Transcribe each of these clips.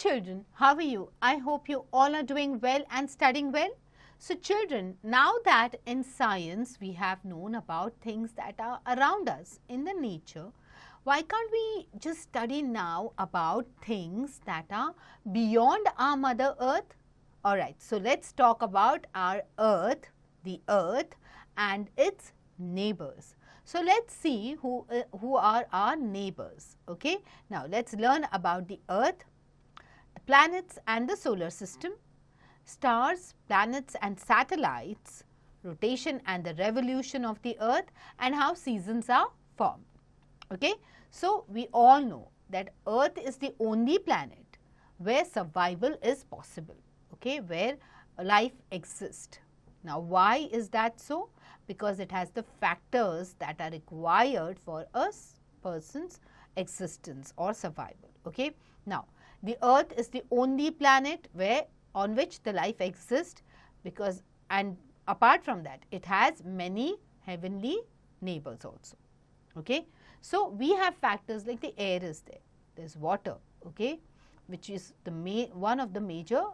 children, how are you? I hope you all are doing well and studying well. So children, now that in science we have known about things that are around us in the nature, why can't we just study now about things that are beyond our Mother Earth? Alright, so let's talk about our Earth, the Earth and its neighbors. So let's see who are our neighbors. Okay, now let's learn about the Earth, the planets and the solar system, stars, planets and satellites, rotation and the revolution of the Earth, and how seasons are formed. Okay, so we all know that Earth is the only planet where survival is possible. Okay, where life exists. Now, why is that so? Because it has the factors that are required for a person's existence or survival. Okay. Now, the Earth is the only planet on which the life exists, because, and apart from that, it has many heavenly neighbors also. Okay. So, we have factors like the air is there, there is water, okay, which is the one of the major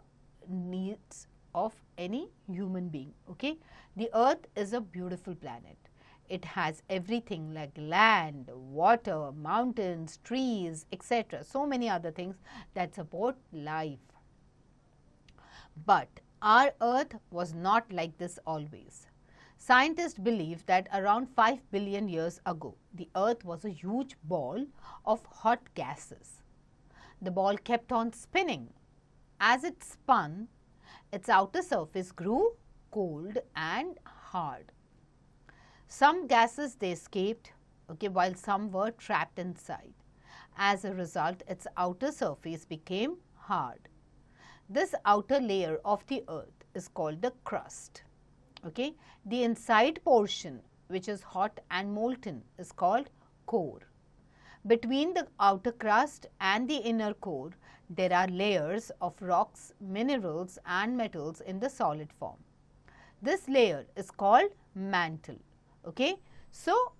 needs of any human being. Okay. The Earth is a beautiful planet. It has everything like land, water, mountains, trees, etc. So many other things that support life. But our Earth was not like this always. Scientists believe that around 5 billion years ago, the Earth was a huge ball of hot gases. The ball kept on spinning. As it spun, its outer surface grew cold and hard. Some gases they escaped, okay, while some were trapped inside. As a result, its outer surface became hard. This outer layer of the Earth is called the crust. Okay. The inside portion, which is hot and molten, is called core. Between the outer crust and the inner core, there are layers of rocks, minerals and metals in the solid form. This layer is called mantle. Okay. So,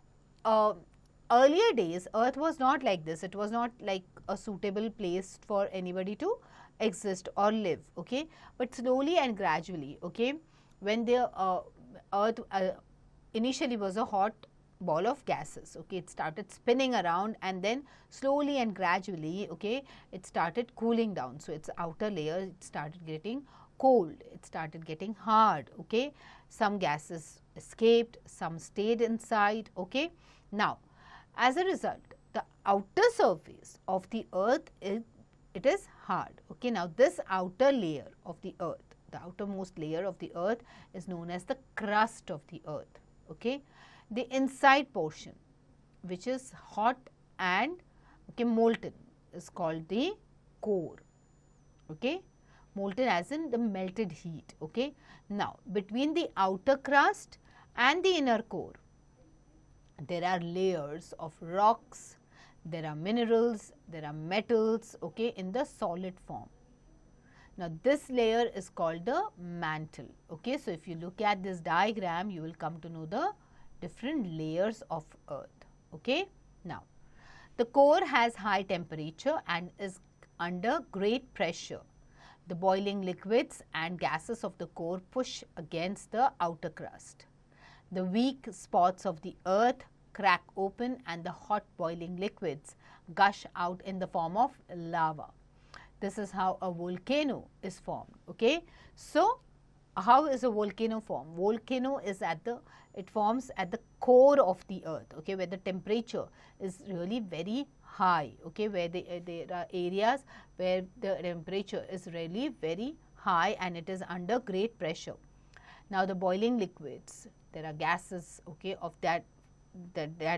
earlier days Earth was not like this. It was not like a suitable place for anybody to exist or live. Okay. But slowly and gradually, okay, when the Earth initially was a hot ball of gases, okay, it started spinning around and then slowly and gradually, okay, it started cooling down. So, its outer layer, it started getting cold, it started getting hard, okay. Some gases escaped, some stayed inside, okay. Now, as a result, the outer surface of the Earth it is hard, okay. Now, this outer layer of the Earth, the outermost layer of the Earth is known as the crust of the Earth, okay. The inside portion, which is hot and okay, molten, is called the core, okay. Molten as in the melted heat, okay. Now, between the outer crust and the inner core, there are layers of rocks, there are minerals, there are metals, okay, in the solid form. Now, this layer is called the mantle, okay. So, if you look at this diagram, you will come to know the different layers of Earth, okay. Now, the core has high temperature and is under great pressure. The boiling liquids and gases of the core push against the outer crust. The weak spots of the Earth crack open and the hot boiling liquids gush out in the form of lava. This is how a volcano is formed, okay. So, how is a volcano formed? Volcano is it forms at the core of the Earth, okay, where the temperature is really very high, okay, where there are areas where the temperature is really very high and it is under great pressure. Now, the boiling liquids, there are gases, okay, of that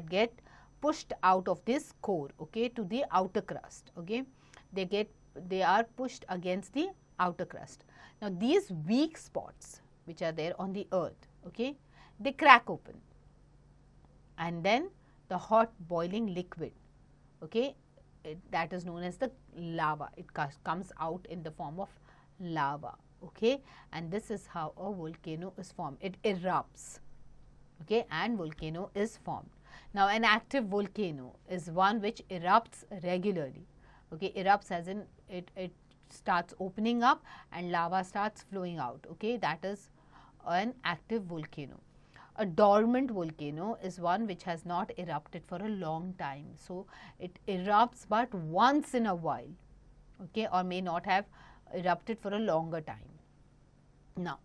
get pushed out of this core, okay, to the outer crust, okay. They are pushed against the outer crust. Now, these weak spots which are there on the Earth, okay, they crack open and then the hot boiling liquid, okay, that is known as the lava. It comes out in the form of lava, okay, and this is how a volcano is formed. It erupts, okay, and volcano is formed. Now, an active volcano is one which erupts regularly, okay, erupts as in it starts opening up and lava starts flowing out. Okay, that is an active volcano. A dormant volcano is one which has not erupted for a long time. So, it erupts but once in a while, okay, or may not have erupted for a longer time. Now,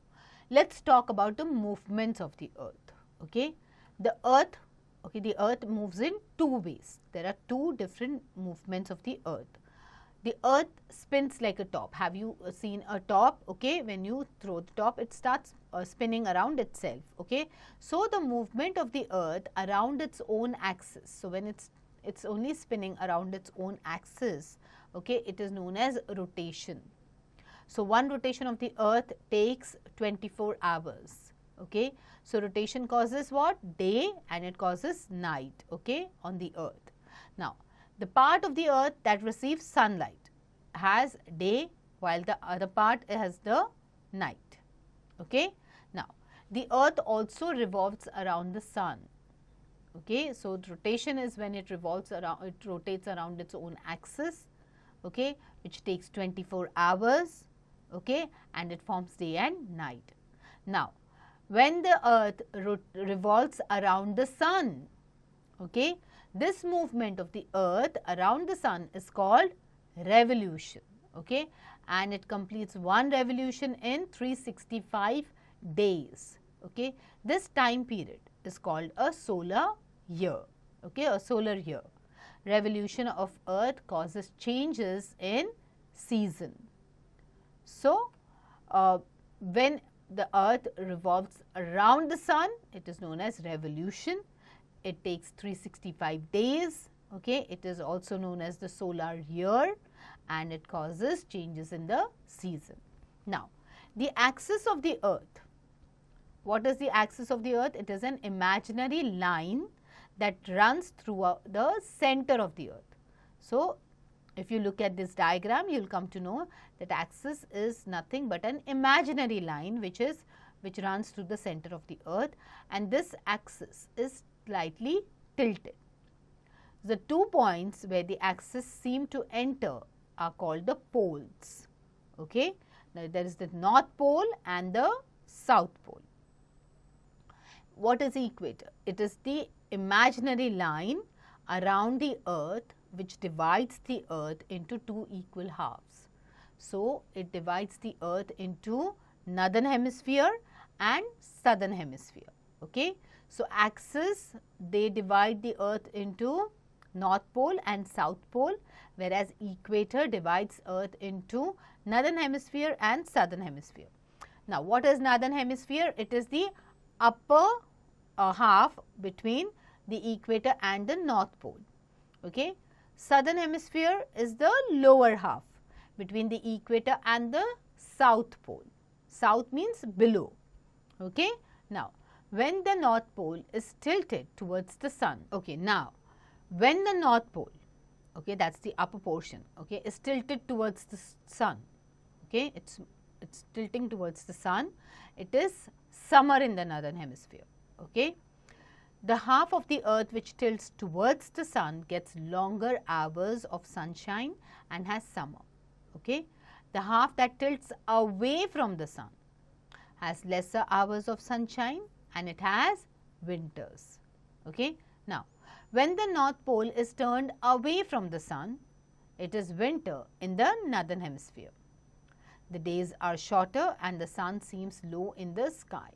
let's talk about the movements of the earth. Okay, the earth moves in two ways. There are two different movements of the earth. The earth spins like a top. Have you seen a top? Okay, when you throw the top, it starts spinning around itself. Okay, so the movement of the earth around its own axis. So when it's only spinning around its own axis, okay, it is known as rotation. So one rotation of the earth takes 24 hours. Okay, so rotation causes what? Day, and it causes night. Okay, on the earth. Now, the part of the earth that receives sunlight has day, while the other part has the night. Okay. Now, the earth also revolves around the sun. Okay. So, rotation is when it revolves around, it rotates around its own axis, okay, which takes 24 hours, okay, and it forms day and night. Now, when the earth revolves around the sun, okay, this movement of the earth around the sun is called revolution, okay, and it completes one revolution in 365 days. Okay. This time period is called a solar year, okay, a solar year. Revolution of earth causes changes in season. So, when the earth revolves around the sun, it is known as revolution. It takes 365 days, okay. It is also known as the solar year, and it causes changes in the season. Now, the axis of the earth. What is the axis of the earth? It is an imaginary line that runs through the center of the earth. So, if you look at this diagram, you will come to know that axis is nothing but an imaginary line which runs through the center of the earth, and this axis is slightly tilted. The 2 points where the axis seem to enter are called the poles. Okay. Now, there is the north pole and the south pole. What is the equator? It is the imaginary line around the earth which divides the earth into two equal halves. So, it divides the earth into northern hemisphere and southern hemisphere. Okay. So, axis, they divide the earth into north pole and south pole, whereas equator divides earth into northern hemisphere and southern hemisphere. Now, what is northern hemisphere? It is the upper half between the equator and the north pole. Okay. Southern hemisphere is the lower half between the equator and the south pole. South means below. Okay. Now, when the north pole is tilted towards the sun, okay, now when the north pole, okay, that is the upper portion, okay, is tilted towards the sun, okay, it's tilting towards the sun, it is summer in the northern hemisphere. Okay. The half of the earth which tilts towards the sun gets longer hours of sunshine and has summer. Okay. The half that tilts away from the sun has lesser hours of sunshine and it has winters. Okay. Now, when the north pole is turned away from the sun, it is winter in the northern hemisphere. The days are shorter and the sun seems low in the sky.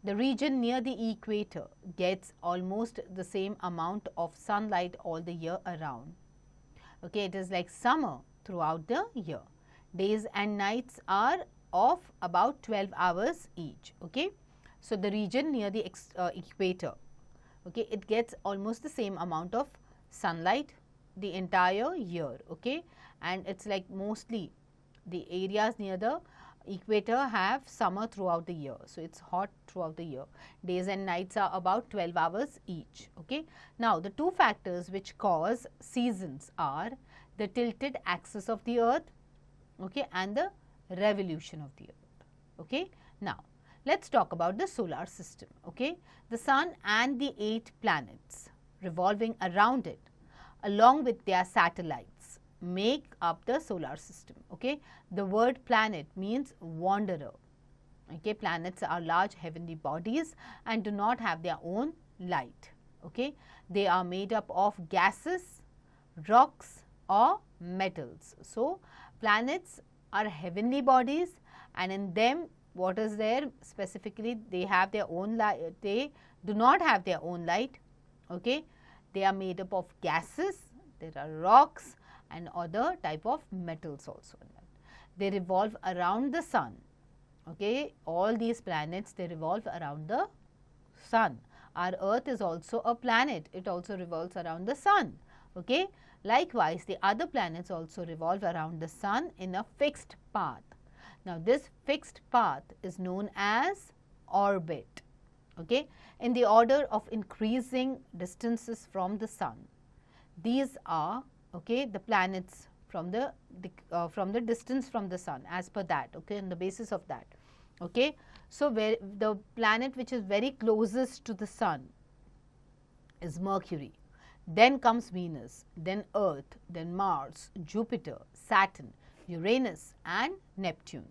The region near the equator gets almost the same amount of sunlight all the year around. Okay, it is like summer throughout the year. Days and nights are of about 12 hours each. Okay. So, the region near the equator, okay, it gets almost the same amount of sunlight the entire year. Okay. And it is like mostly the areas near the equator have summer throughout the year. So, it is hot throughout the year. Days and nights are about 12 hours each. Okay. Now, the two factors which cause seasons are the tilted axis of the earth, okay, and the revolution of the earth. Okay. Now, let us talk about the solar system. Okay. The sun and the 8 planets revolving around it along with their satellites make up the solar system. Okay. The word planet means wanderer. Okay. Planets are large heavenly bodies and do not have their own light. Okay. They are made up of gases, rocks or metals. So, planets are heavenly bodies, and in them what is there specifically, they have their own light, they do not have their own light. Okay. They are made up of gases, there are rocks and other type of metals also. They revolve around the sun. Okay. All these planets, they revolve around the sun. Our earth is also a planet, it also revolves around the sun. Okay. Likewise, the other planets also revolve around the sun in a fixed path. Now, this fixed path is known as orbit. Okay. In the order of increasing distances from the sun, these are, okay, the planets from the distance from the sun, as per that, okay, on the basis of that. Okay. So, where the planet which is very closest to the sun is Mercury, then comes Venus, then Earth, then Mars, Jupiter, Saturn, Uranus and Neptune.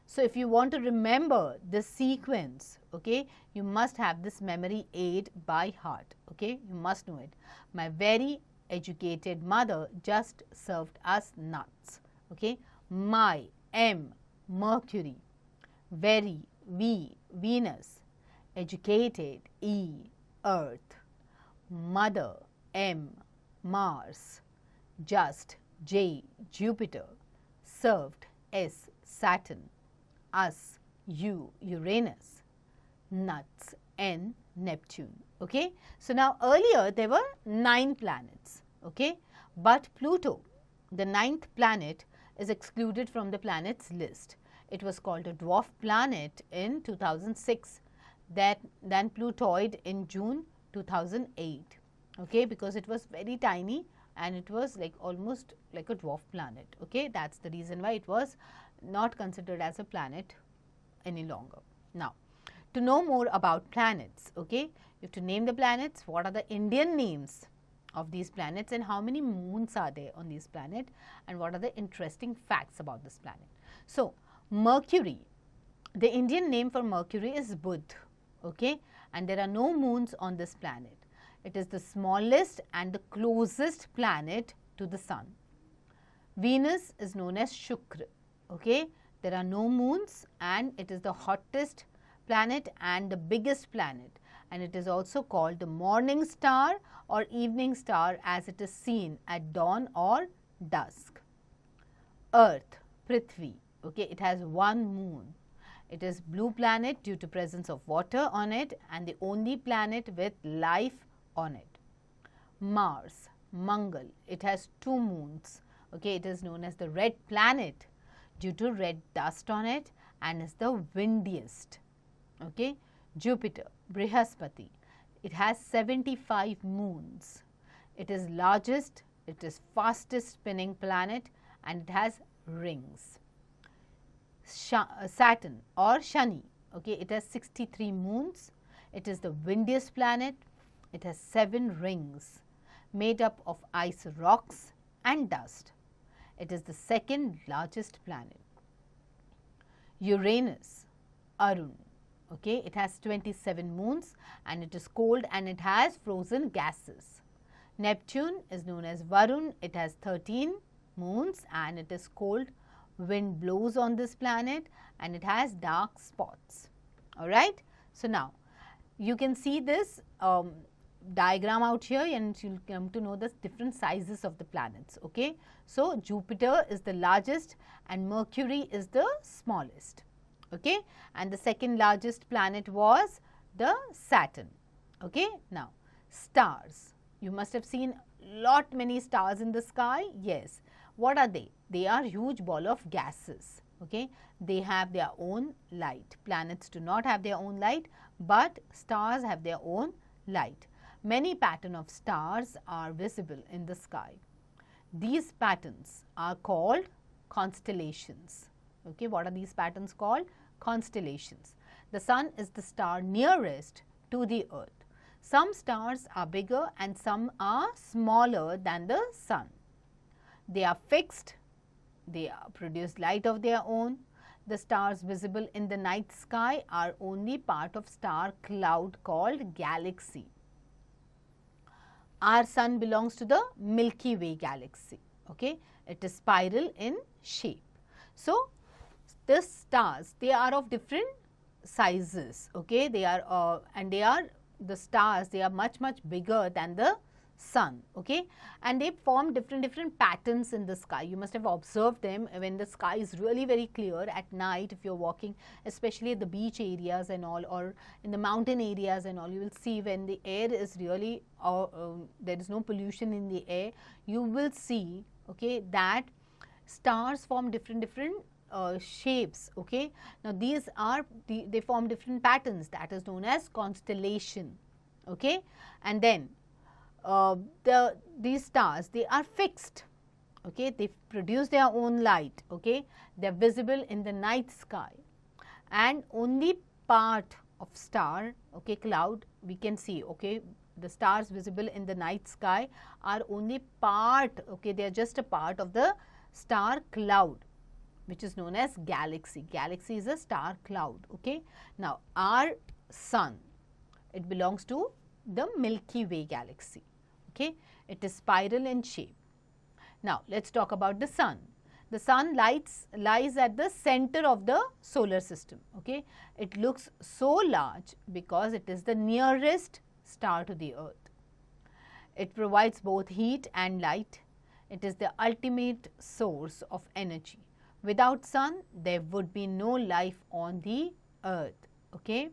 So, if you want to remember this sequence, okay, you must have this memory aid by heart. Okay. You must know it. My very educated mother just served us nuts. Okay. My, M, Mercury, very, V, Venus, educated, E, Earth, mother, M, Mars, just, J, Jupiter, served, S, Saturn, us, U, Uranus, nuts, N, Neptune. Okay. So, now earlier there were 9 planets, okay, but Pluto, the 9th planet, is excluded from the planets list. It was called a dwarf planet in 2006, then Plutoid in June 2008, okay, because it was very tiny and it was like almost like a dwarf planet. Okay. That is the reason why it was not considered as a planet any longer. Now, to know more about planets, okay, you have to name the planets, what are the Indian names of these planets and how many moons are there on this planet and what are the interesting facts about this planet. So, Mercury, the Indian name for Mercury is Budh, okay, and there are no moons on this planet. It is the smallest and the closest planet to the sun. Venus is known as Shukra, okay. There are no moons and it is the hottest planet and the biggest planet, and it is also called the morning star or evening star as it is seen at dawn or dusk. Earth, Prithvi, okay, it has one moon. It is blue planet due to presence of water on it and the only planet with life on it. Mars, Mangal, it has 2 moons. Okay, it is known as the red planet due to red dust on it and is the windiest. Okay. Jupiter, Brihaspati, it has 75 moons. It is largest, it is fastest spinning planet and it has rings. Saturn or Shani, okay, it has 63 moons. It is the windiest planet. It has 7 rings made up of ice rocks and dust. It is the second largest planet. Uranus, Arun, okay, it has 27 moons and it is cold and it has frozen gases. Neptune is known as Varun, it has 13 moons and it is cold. Wind blows on this planet and it has dark spots. Alright. So, now you can see this diagram out here and you will come to know the different sizes of the planets. Okay. So, Jupiter is the largest and Mercury is the smallest. Okay. And the second largest planet was the Saturn. Okay. Now, stars. You must have seen many stars in the sky. Yes. What are they? They are huge ball of gases. Okay. They have their own light. Planets do not have their own light, but stars have their own light. Many patterns of stars are visible in the sky. These patterns are called constellations. Okay. What are these patterns called? Constellations. The sun is the star nearest to the earth. Some stars are bigger and some are smaller than the sun. They are fixed, they produce light of their own. The stars visible in the night sky are only part of star cloud called galaxy. Our sun belongs to the Milky Way galaxy. Okay? It is spiral in shape. So, the stars, they are of different sizes. Okay? They are the stars, they are much bigger than the sun, okay, and they form different patterns in the sky. You must have observed them when the sky is really very clear at night. If you're walking, especially at the beach areas and all, or in the mountain areas and all, you will see when the air is really there is no pollution in the air, you will see, okay, that stars form different shapes. Okay, now these are they form different patterns, that is known as constellation. Okay, and then these stars, they are fixed. Okay, they produce their own light. Okay, they are visible in the night sky, and only part of star, okay, cloud we can see. Okay, the stars visible in the night sky are only part. Okay, they are just a part of the star cloud, which is known as galaxy. Galaxy is a star cloud. Okay, now our sun, it belongs to the Milky Way galaxy. Okay, it is spiral in shape. Now let's talk about the sun. The sun lies at the center of the solar system. Okay, it looks so large because it is the nearest star to the earth. It provides both heat and light. It is the ultimate source of energy. Without sun, there would be no life on the earth. Okay,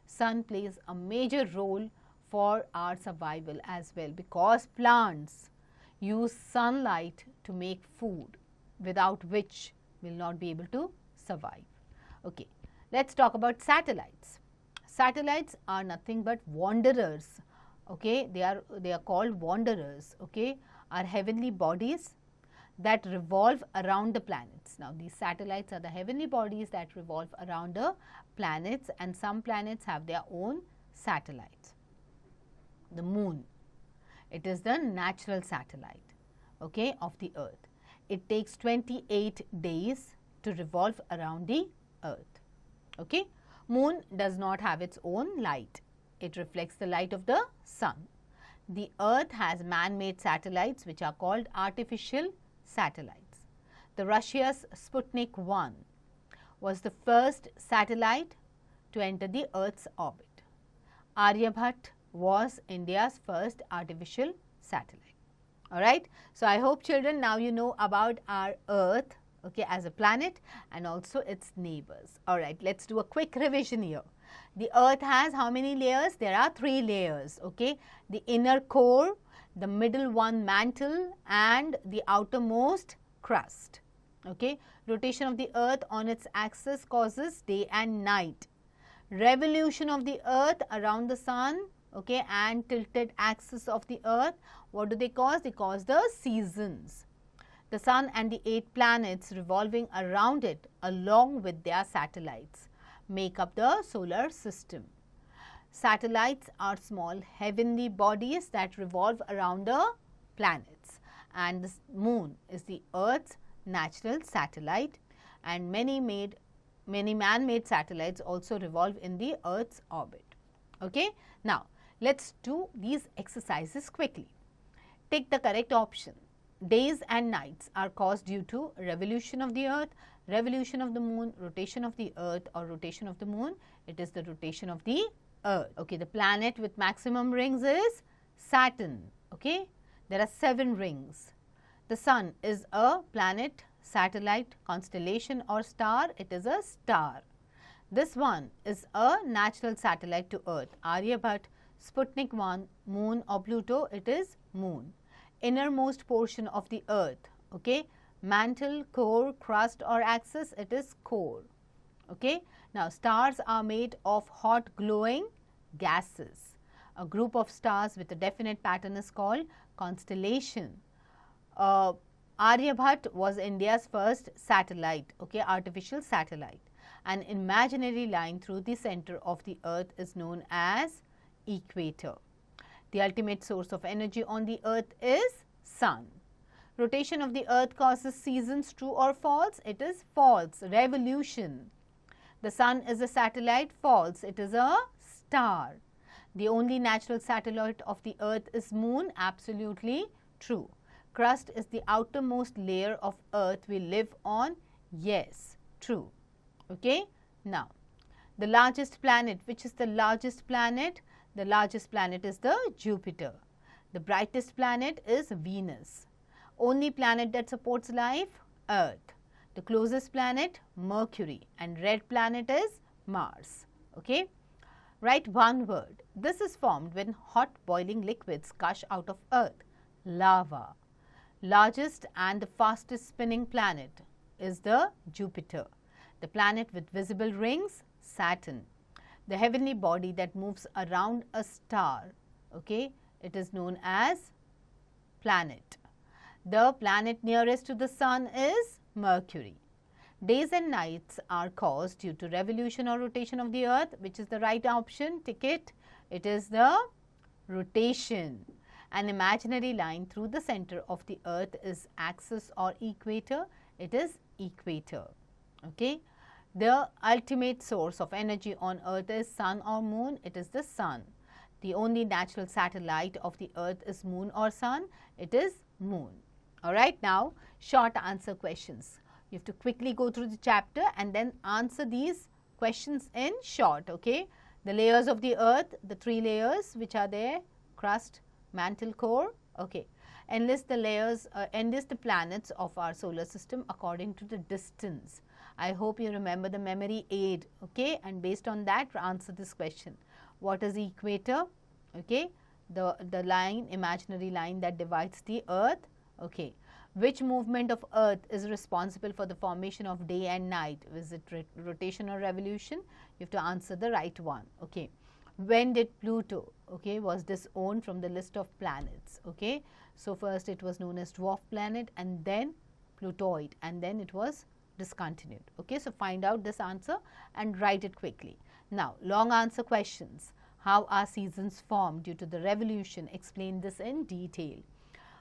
sun plays a major role for our survival as well, because plants use sunlight to make food, without which will not be able to survive. Okay, let's talk about satellites. Satellites are nothing but wanderers. Okay, they are called wanderers. Okay, are heavenly bodies that revolve around the planets. Now these satellites are the heavenly bodies that revolve around the planets, and some planets have their own satellites. The moon, it is the natural satellite, okay, of the earth. It takes 28 days to revolve around the earth. Okay, moon does not have its own light. It reflects the light of the sun. The earth has man-made satellites which are called artificial satellites. The Russia's Sputnik 1 was the first satellite to enter the earth's orbit. Aryabhat was India's first artificial satellite. All right. So, I hope children now you know about our earth, okay, as a planet and also its neighbors. All right. Let's do a quick revision here. The earth has how many layers? There are 3 layers. Okay. The inner core, the middle one mantle, and the outermost crust. Okay. Rotation of the earth on its axis causes day and night. Revolution of the earth around the sun, okay, and tilted axis of the earth, what do they cause? They cause the seasons. The sun and the 8 planets revolving around it along with their satellites make up the solar system. Satellites are small heavenly bodies that revolve around the planets, and the moon is the earth's natural satellite, and many man-made satellites also revolve in the earth's orbit. Okay? Now, let's do these exercises quickly. Take the correct option. Days and nights are caused due to revolution of the earth, revolution of the moon, rotation of the earth, or rotation of the moon. It is the rotation of the earth. Okay, the planet with maximum rings is Saturn. Okay, there are 7 rings. The sun is a planet, satellite, constellation, or star. It is a star. This one is a natural satellite to earth. Aryabhat, Sputnik 1, moon or Pluto, it is moon. Innermost portion of the earth, okay, mantle, core, crust or axis, it is core. Okay. Now, stars are made of hot glowing gases. A group of stars with a definite pattern is called constellation. Aryabhat was India's first satellite, okay, artificial satellite. An imaginary line through the center of the earth is known as equator. The ultimate source of energy on the earth is sun. Rotation of the earth causes seasons, true or false? It is false. Revolution. The sun is a satellite, false. It is a star. The only natural satellite of the earth is moon, absolutely true. Crust is the outermost layer of earth we live on, yes, true. Okay. Now, the largest planet, which is the largest planet? The largest planet is the Jupiter. The brightest planet is Venus. Only planet that supports life? Earth. The closest planet? Mercury. And red planet is Mars. Okay. Write one word. This is formed when hot boiling liquids gush out of earth. Lava. Largest and the fastest spinning planet is the Jupiter. The planet with visible rings? Saturn. The heavenly body that moves around a star. Okay. It is known as planet. The planet nearest to the sun is Mercury. Days and nights are caused due to revolution or rotation of the earth. Which is the right option? Ticket. It is the rotation. An imaginary line through the center of the earth is axis or equator. It is equator. Okay. The ultimate source of energy on earth is sun or moon. It is the sun. The only natural satellite of the earth is moon or sun. It is moon. Alright, now short answer questions. You have to quickly go through the chapter and then answer these questions in short. Okay. The layers of the earth, the 3 layers which are there, crust, mantle, core. Okay. Enlist the layers, enlist the planets of our solar system according to the distance. I hope you remember the memory aid. Okay. And based on that, answer this question. What is the equator? Okay. The line, imaginary line that divides the earth. Okay. Which movement of earth is responsible for the formation of day and night? Is it rotation or revolution? You have to answer the right one. Okay. When did Pluto, okay, was disowned from the list of planets? Okay. So, first it was known as dwarf planet and then Plutoid and then it was discontinued. Okay. So, find out this answer and write it quickly. Now, long answer questions. How are seasons formed due to the revolution? Explain this in detail.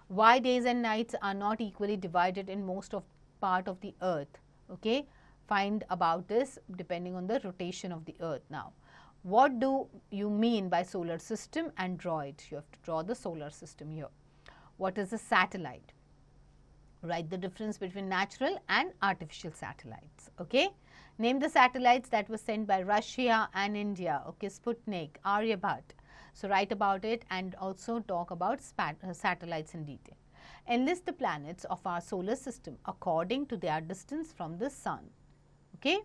Why days and nights are not equally divided in most of part of the earth? Okay. Find about this depending on the rotation of the earth. Now, what do you mean by solar system and draw it? You have to draw the solar system here. What is a satellite? Write the difference between natural and artificial satellites. Okay. Name the satellites that were sent by Russia and India. Okay. Sputnik, Aryabhat. So, write about it and also talk about satellites in detail. Enlist the planets of our solar system according to their distance from the sun. Okay.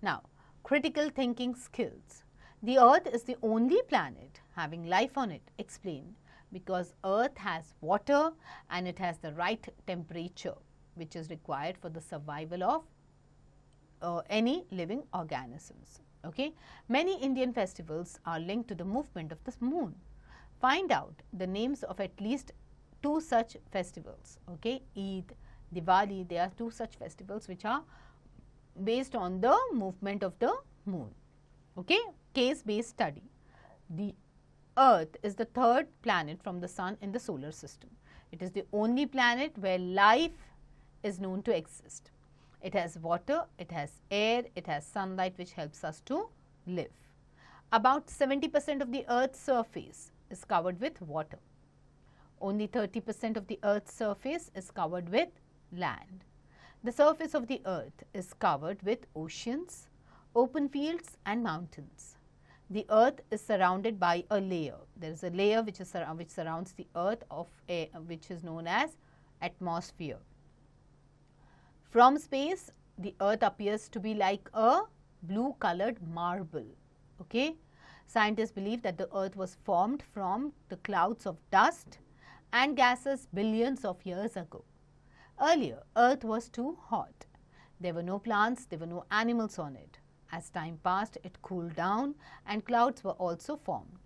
Now, critical thinking skills. The earth is the only planet having life on it. Explain. Because earth has water and it has the right temperature which is required for the survival of any living organisms. Okay. Many Indian festivals are linked to the movement of the moon. Find out the names of at least 2 such festivals. Okay. Eid, Diwali, there are 2 such festivals which are based on the movement of the moon. Okay. Case based study. The earth is the 3rd planet from the sun in the solar system. It is the only planet where life is known to exist. It has water, it has air, it has sunlight which helps us to live. About 70% of the earth's surface is covered with water. Only 30% of the earth's surface is covered with land. The surface of the earth is covered with oceans, open fields and mountains. The earth is surrounded by a layer. There is a layer which surrounds the earth of air, which is known as atmosphere. From space, the earth appears to be like a blue colored marble. Okay. Scientists believe that the earth was formed from the clouds of dust and gases billions of years ago. Earlier, earth was too hot. There were no plants, there were no animals on it. As time passed, it cooled down and clouds were also formed.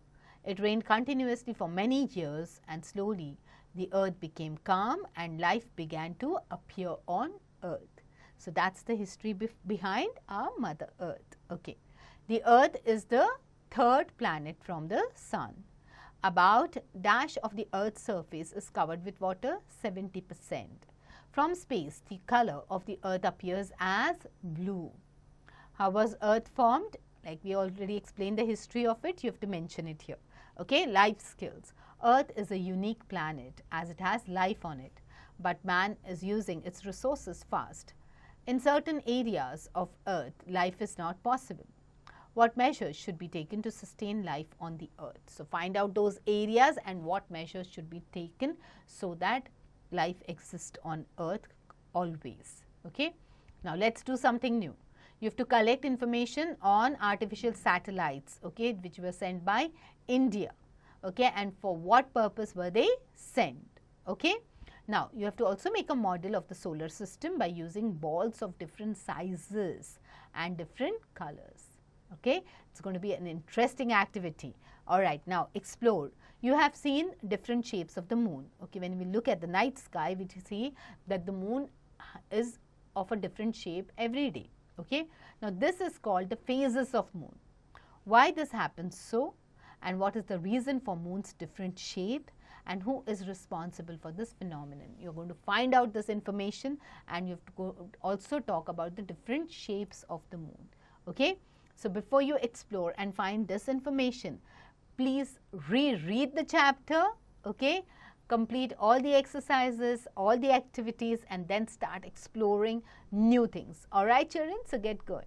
It rained continuously for many years and slowly the earth became calm and life began to appear on earth. So, that is the history behind our Mother Earth. Okay. The earth is the 3rd planet from the sun. About dash of the Earth's surface is covered with water, 70%. From space, the color of the Earth appears as blue. How was Earth formed? Like we already explained the history of it, you have to mention it here. Okay, life skills. Earth is a unique planet as it has life on it, but man is using its resources fast. In certain areas of Earth, life is not possible. What measures should be taken to sustain life on the Earth? So, find out those areas and what measures should be taken so that life exists on Earth always. Okay. Now, let's do something new. You have to collect information on artificial satellites, okay, which were sent by India, okay, and for what purpose were they sent, okay. Now, you have to also make a model of the solar system by using balls of different sizes and different colors, okay. It's going to be an interesting activity. All right, now explore. You have seen different shapes of the moon, okay. When we look at the night sky, we see that the moon is of a different shape every day. Okay. Now, this is called the phases of moon. Why this happens so, and what is the reason for moon's different shape, and who is responsible for this phenomenon? You are going to find out this information, and you have to also talk about the different shapes of the moon. Okay. So, before you explore and find this information, please reread the chapter, okay, complete all the exercises, all the activities, and then start exploring new things. All right, children, so get going.